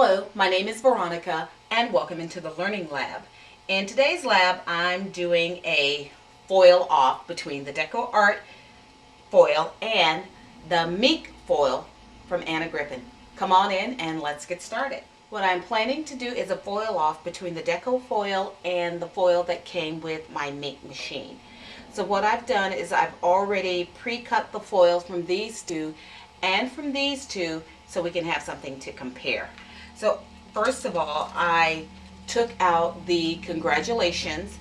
Hello, my name is Veronica and welcome into the Learning Lab. In today's lab, I'm doing a foil off between the Deco Art foil and the Minc foil from Anna Griffin. Come on in and let's get started. What I'm planning to do is a foil off between the Deco foil and the foil that came with my Minc machine. So what I've done is I've already pre-cut the foils from these two and from these two so we can have something to compare. So first of all, I took out the congratulations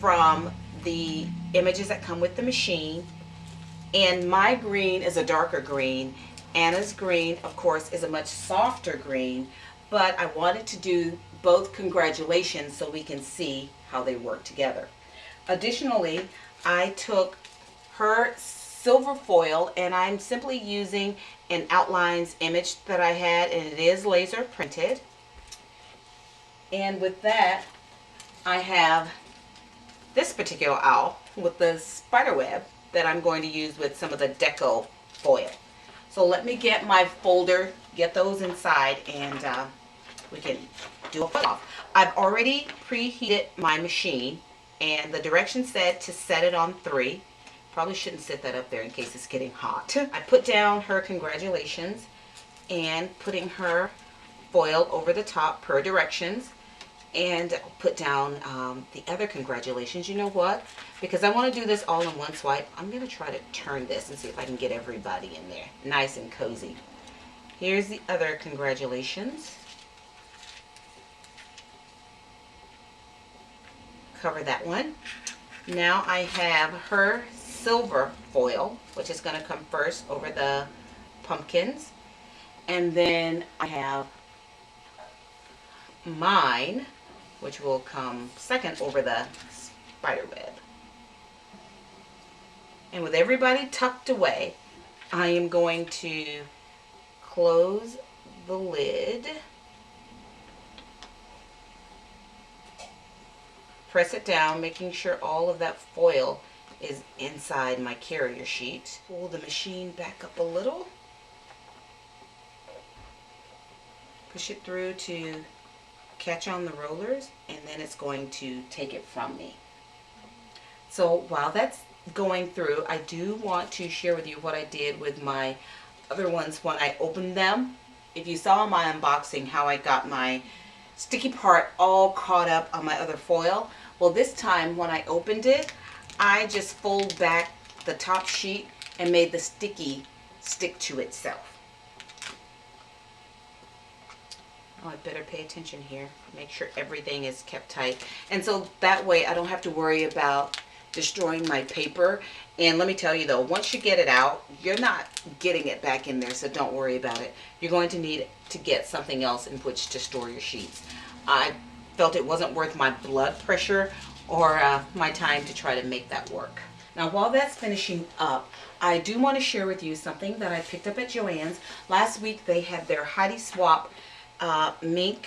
from the images that come with the machine, and my green is a darker green. Anna's green, of course, is a much softer green, but I wanted to do both congratulations so we can see how they work together. Additionally, I took her silver foil and I'm simply using an outlines image that I had, and it is laser printed. And with that, I have this particular owl with the spider web that I'm going to use with some of the Deco foil. So let me get my folder, get those inside, and we can do a foil off. I've already preheated my machine, and the directions said to set it on 3. Probably shouldn't sit that up there in case it's getting hot. I put down her congratulations and putting her foil over the top per directions, and put down the other congratulations. You know what? Because I want to do this all in one swipe, I'm going to try to turn this and see if I can get everybody in there nice and cozy. Here's the other congratulations. Cover that one. Now I have her silver foil, which is going to come first over the pumpkins, and then I have mine, which will come second over the spider web. And with everybody tucked away, I am going to close the lid, press it down, making sure all of that foil is inside my carrier sheet. Pull the machine back up a little. Push it through to catch on the rollers, and then it's going to take it from me. So while that's going through, I do want to share with you what I did with my other ones when I opened them. If you saw my unboxing how I got my sticky part all caught up on my other foil, well, this time when I opened it, I just fold back the top sheet and made the sticky stick to itself. Oh, I better pay attention here. Make sure everything is kept tight. And so that way I don't have to worry about destroying my paper. And let me tell you though, once you get it out, you're not getting it back in there, so don't worry about it. You're going to need to get something else in which to store your sheets. I felt it wasn't worth my blood pressure or my time to try to make that work. Now while that's finishing up, I do want to share with you something that I picked up at Joann's. Last week they had their Heidi Swap Minc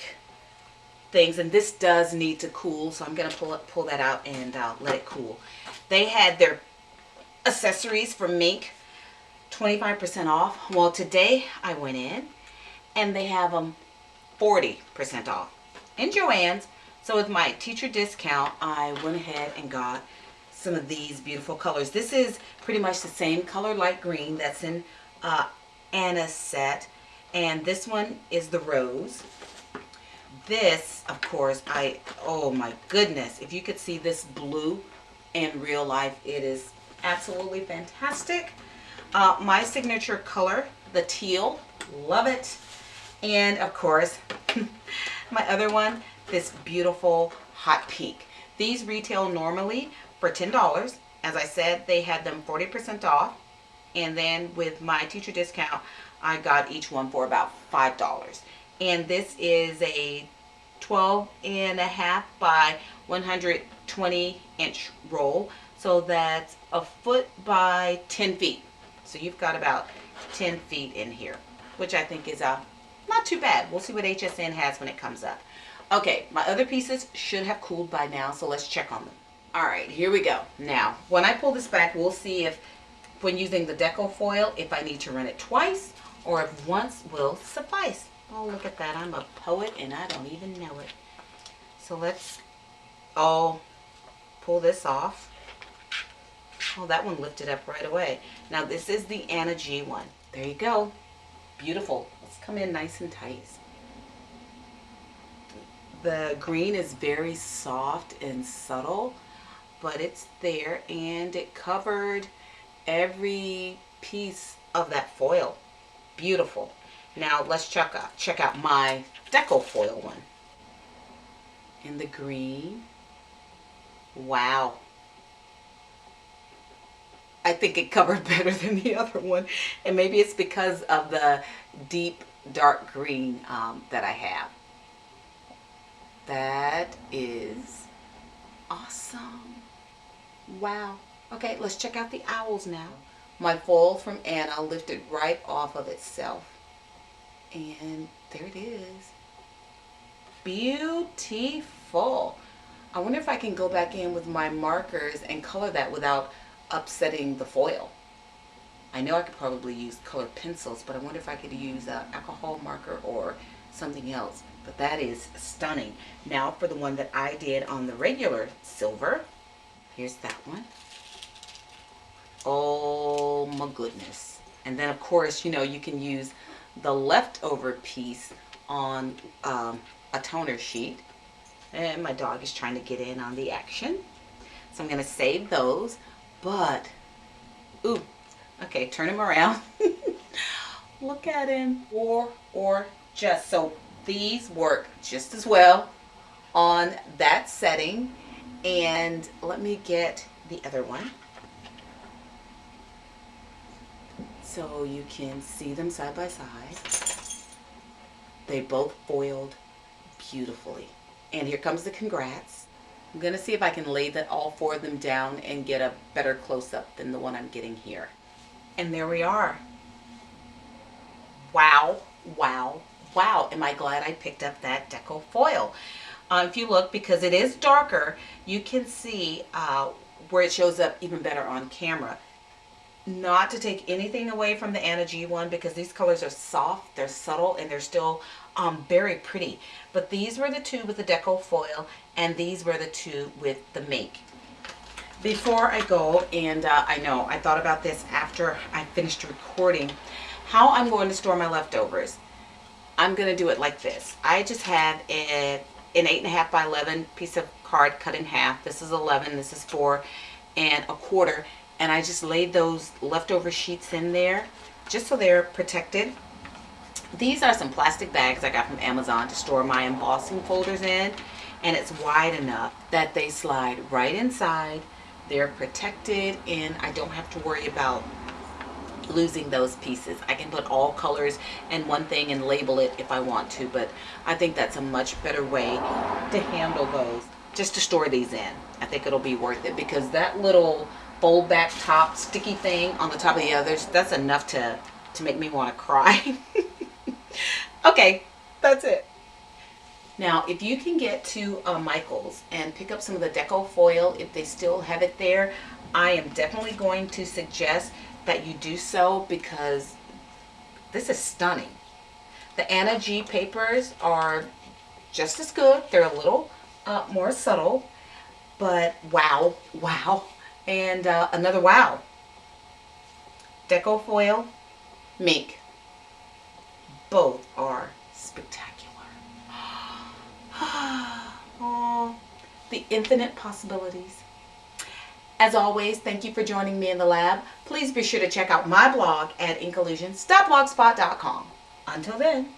things, and this does need to cool, so I'm going to pull that out and let it cool. They had their accessories for Minc 25% off. Well, today I went in and they have them 40% off in Joann's. So with my teacher discount, I went ahead and got some of these beautiful colors. This is pretty much the same color, light green, that's in Anna's set. And this one is the rose. This, of course, oh my goodness, if you could see this blue in real life, it is absolutely fantastic. My signature color, the teal, love it. And of course, my other one, this beautiful hot pink. These retail normally for $10. As I said, they had them 40% off. And then with my teacher discount, I got each one for about $5. And this is a 12.5 by 120 inch roll. So that's a foot by 10 feet. So you've got about 10 feet in here, which I think is not too bad. We'll see what HSN has when it comes up. Okay, my other pieces should have cooled by now, so let's check on them. All right, here we go. Now, when I pull this back, we'll see if, when using the Deco foil, if I need to run it twice or if once will suffice. Oh, look at that. I'm a poet and I don't even know it. So let's all pull this off. Oh, that one lifted up right away. Now this is the Anna G one. There you go. Beautiful. Let's come in nice and tight. The green is very soft and subtle, but it's there and it covered every piece of that foil. Beautiful. Now let's check out my Deco foil one. In the green. Wow. I think it covered better than the other one. And maybe it's because of the deep dark green that I have. That is awesome. Wow. Okay, let's check out the owls now. My foil from Anna lifted right off of itself. And there it is. Beautiful. I wonder if I can go back in with my markers and color that without upsetting the foil. I know I could probably use colored pencils, but I wonder if I could use an alcohol marker or something else. But that is stunning. Now for the one that I did on the regular silver. Here's that one. Oh my goodness. And then of course, you know, you can use the leftover piece on a toner sheet. And my dog is trying to get in on the action. So I'm going to save those. But, ooh, okay, turn him around. Look at him. Or just, so these work just as well on that setting. And let me get the other one, so you can see them side by side. They both foiled beautifully. And here comes the congrats. I'm going to see if I can lay all four of them down and get a better close-up than the one I'm getting here. And there we are. Wow, wow, wow. Am I glad I picked up that Deco foil. If you look, because it is darker, you can see where it shows up even better on camera. Not to take anything away from the Anna G one, because these colors are soft, they're subtle, and they're still very pretty. But these were the two with the Deco foil, and these were the two with the Minc. Before I go, and I know I thought about this after I finished recording, how I'm going to store my leftovers. I'm going to do it like this. I just have an 8.5 by 11 piece of card cut in half. This is 11, this is 4 1/4. And I just laid those leftover sheets in there just so they're protected. These are some plastic bags I got from Amazon to store my embossing folders in. And it's wide enough that they slide right inside. They're protected and I don't have to worry about losing those pieces. I can put all colors in one thing and label it if I want to. But I think that's a much better way to handle those. Just to store these in. I think it'll be worth it, because that little fold back top sticky thing on the top of the others, that's enough to make me want to cry. Okay, that's it. Now if you can get to Michael's and pick up some of the Deco foil, if they still have it there, I am definitely going to suggest that you do so, because this is stunning. The Anna G papers are just as good. They're a little more subtle, but wow, wow. And another wow. Deco foil, Minc. Both are spectacular. Oh, the infinite possibilities. As always, thank you for joining me in the lab. Please be sure to check out my blog at incollusion.blogspot.com. Until then.